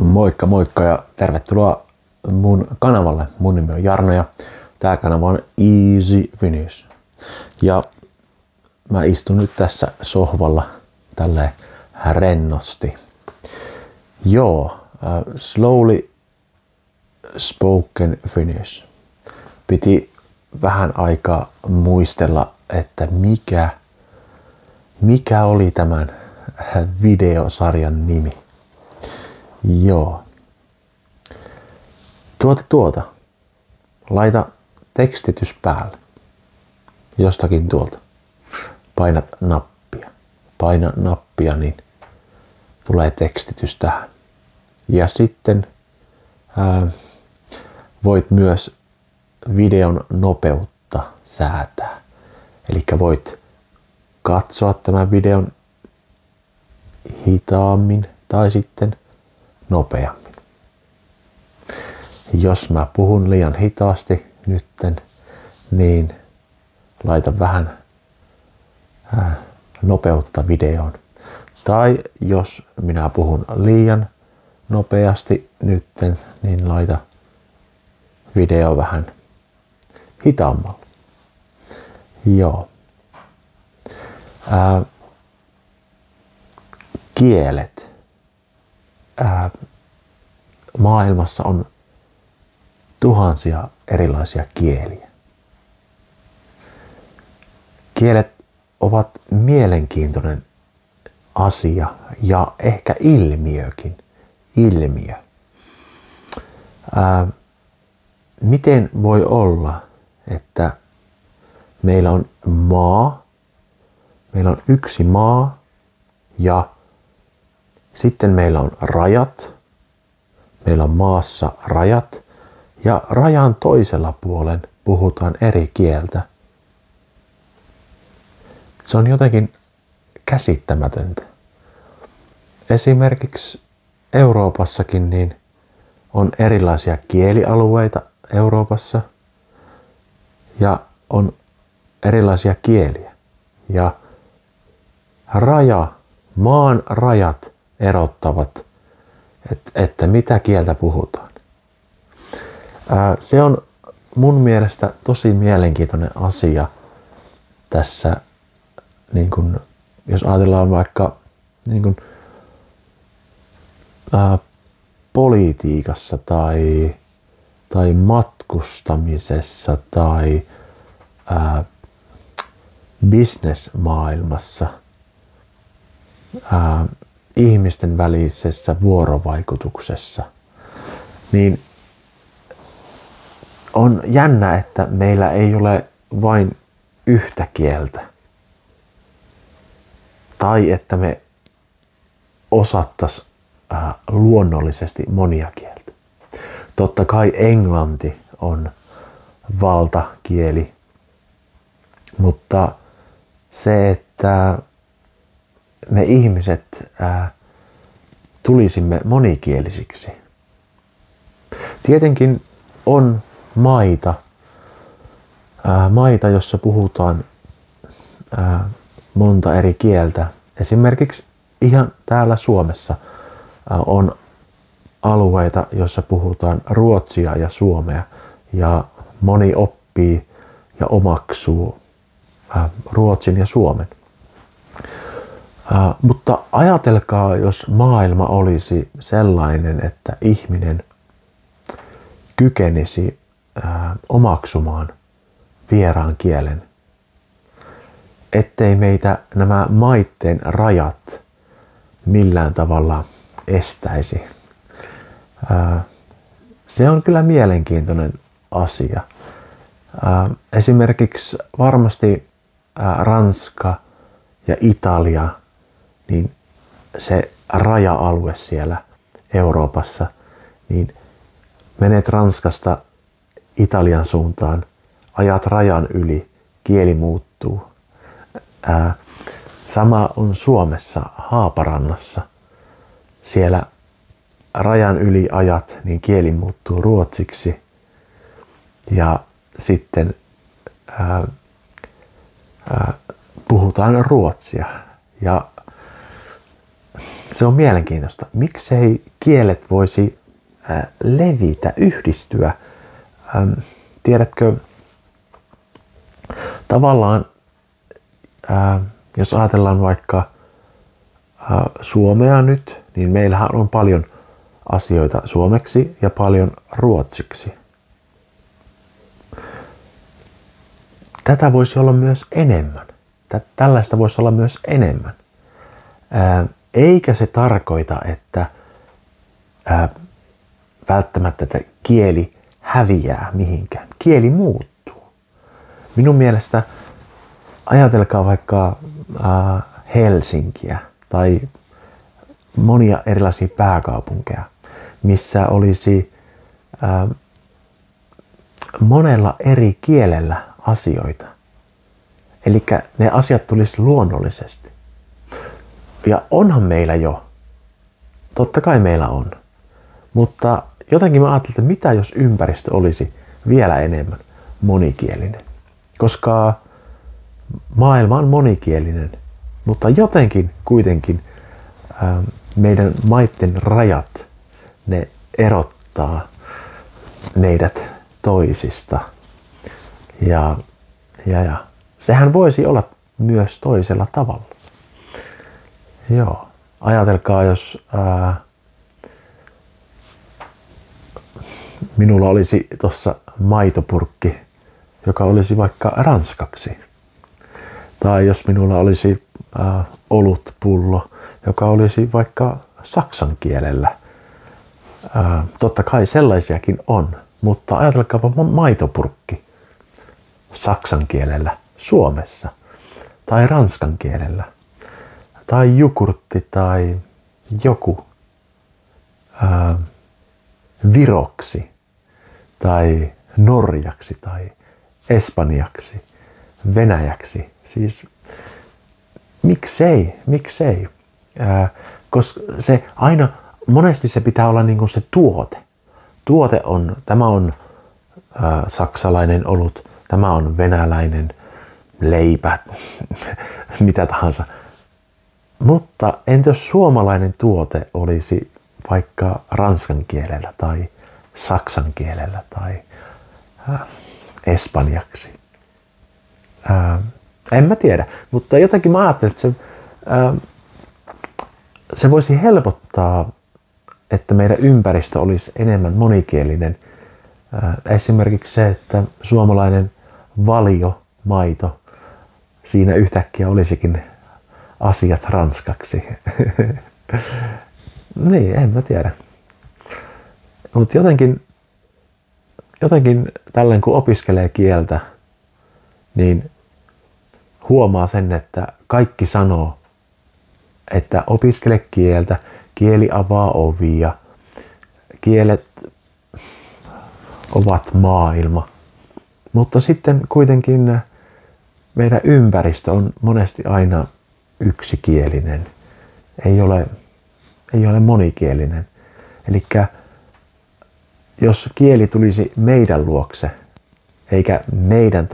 Moikka moikka ja tervetuloa mun kanavalle. Mun nimi on Jarno ja tää kanava on Easy Finish. Ja mä istun nyt tässä sohvalla tälleen rennosti. Slowly spoken Finnish. Piti vähän aikaa muistella, että mikä oli tämän videosarjan nimi. Laita tekstitys päälle. Jostakin tuolta. Painat nappia. Paina nappia, niin tulee tekstitys tähän. Ja sitten voit myös videon nopeutta säätää. Eli voit katsoa tämän videon hitaammin tai sitten nopeammin. Jos mä puhun liian hitaasti nytten, niin laita vähän nopeutta videoon. Tai jos minä puhun liian nopeasti nytten, niin laita video vähän hitaammalla. Kielet. Maailmassa on tuhansia erilaisia kieliä. Kielet ovat mielenkiintoinen asia ja ehkä ilmiökin. Miten voi olla, että meillä on yksi maa ja sitten meillä on rajat. Meillä on maassa rajat ja rajan toisella puolen puhutaan eri kieltä. Se on jotenkin käsittämätöntä. Esimerkiksi Euroopassakin niin on erilaisia kielialueita Euroopassa ja on erilaisia kieliä. Ja maan rajat erottavat, että mitä kieltä puhutaan. Se on mun mielestä tosi mielenkiintoinen asia tässä, niin kun, jos ajatellaan vaikka niin kun, politiikassa tai matkustamisessa tai businessmaailmassa, ihmisten välisessä vuorovaikutuksessa, niin on jännä, että meillä ei ole vain yhtä kieltä. Tai että me osattais luonnollisesti monia kieltä. Totta kai englanti on valtakieli, mutta se, että me ihmiset tulisimme monikielisiksi. Tietenkin on maita, jossa puhutaan monta eri kieltä. Esimerkiksi ihan täällä Suomessa on alueita, jossa puhutaan ruotsia ja suomea ja moni oppii ja omaksuu ruotsin ja suomen. Mutta ajatelkaa, jos maailma olisi sellainen, että ihminen kykenisi omaksumaan vieraan kielen, ettei meitä nämä maitten rajat millään tavalla estäisi. Se on kyllä mielenkiintoinen asia. Esimerkiksi varmasti Ranska ja Italia, niin se raja-alue siellä Euroopassa, niin menet Ranskasta Italian suuntaan, ajat rajan yli, kieli muuttuu. Sama on Suomessa Haaparannassa. Siellä rajan yli ajat, niin kieli muuttuu ruotsiksi ja sitten puhutaan ruotsia. Ja se on mielenkiintoista. Miksei kielet voisi levitä, yhdistyä? Tiedätkö, tavallaan jos ajatellaan vaikka Suomea nyt, niin meillähän on paljon asioita suomeksi ja paljon ruotsiksi. Tätä voisi olla myös enemmän. Tällaista voisi olla myös enemmän. Eikä se tarkoita, että välttämättä että kieli häviää mihinkään. Kieli muuttuu. Minun mielestä ajatelkaa vaikka Helsinkiä tai monia erilaisia pääkaupunkeja, missä olisi monella eri kielellä asioita. Eli ne asiat tulisi luonnollisesti. Ja onhan meillä jo. Totta kai meillä on. Mutta jotenkin mä ajattelin, että mitä jos ympäristö olisi vielä enemmän monikielinen. Koska maailma on monikielinen, mutta jotenkin kuitenkin meidän maiden rajat, ne erottaa meidät toisista. Ja sehän voisi olla myös toisella tavalla. Joo. Ajatelkaa, jos minulla olisi tuossa maitopurkki, joka olisi vaikka ranskaksi. Tai jos minulla olisi olutpullo, joka olisi vaikka saksan kielellä. Totta kai sellaisiakin on, mutta ajatelkaapa maitopurkki saksan kielellä Suomessa tai ranskan kielellä tai jogurtti tai joku viroksi tai norjaksi tai espanjaksi, venäjäksi. Siis miksei? Koska se aina, monesti se pitää olla niin kuin se tuote. Tuote on, tämä on saksalainen olut, tämä on venäläinen leipä, mitä tahansa. Mutta entä jos suomalainen tuote olisi vaikka ranskan kielellä tai saksan kielellä tai espanjaksi? En mä tiedä, mutta jotenkin mä ajattelin, että se voisi helpottaa, että meidän ympäristö olisi enemmän monikielinen. Esimerkiksi se, että suomalainen valio, maito, siinä yhtäkkiä olisikin asiat ranskaksi. Niin, en mä tiedä. Mutta jotenkin tällöin kun opiskelee kieltä, niin huomaa sen, että kaikki sanoo, että opiskele kieltä, kieli avaa ovia, kielet ovat maailma. Mutta sitten kuitenkin meidän ympäristö on monesti aina yksikielinen, ei ole monikielinen. Eli jos kieli tulisi meidän luokse, eikä meidän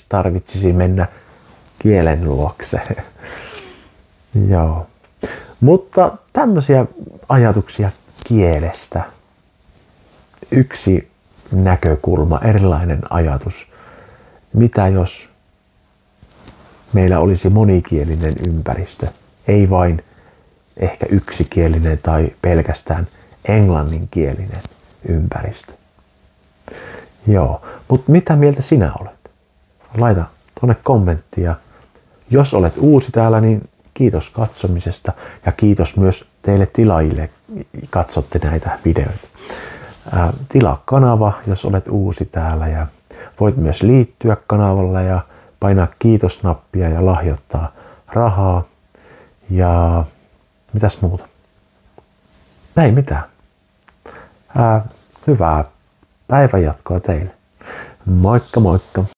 tarvitsisi mennä kielen luokse. Joo. Mutta tämmöisiä ajatuksia kielestä. Yksi näkökulma, erilainen ajatus. Mitä jos meillä olisi monikielinen ympäristö, ei vain ehkä yksikielinen tai pelkästään englanninkielinen ympäristö. Joo, mutta mitä mieltä sinä olet? Laita tuonne kommenttia. Jos olet uusi täällä, niin kiitos katsomisesta ja kiitos myös teille tilaajille, katsotte näitä videoita. Tilaa kanava, jos olet uusi täällä, ja voit myös liittyä kanavalle ja painaa kiitos-nappia ja lahjoittaa rahaa. Ja mitäs muuta? Ei mitään. Hyvää päivänjatkoa teille. Moikka moikka!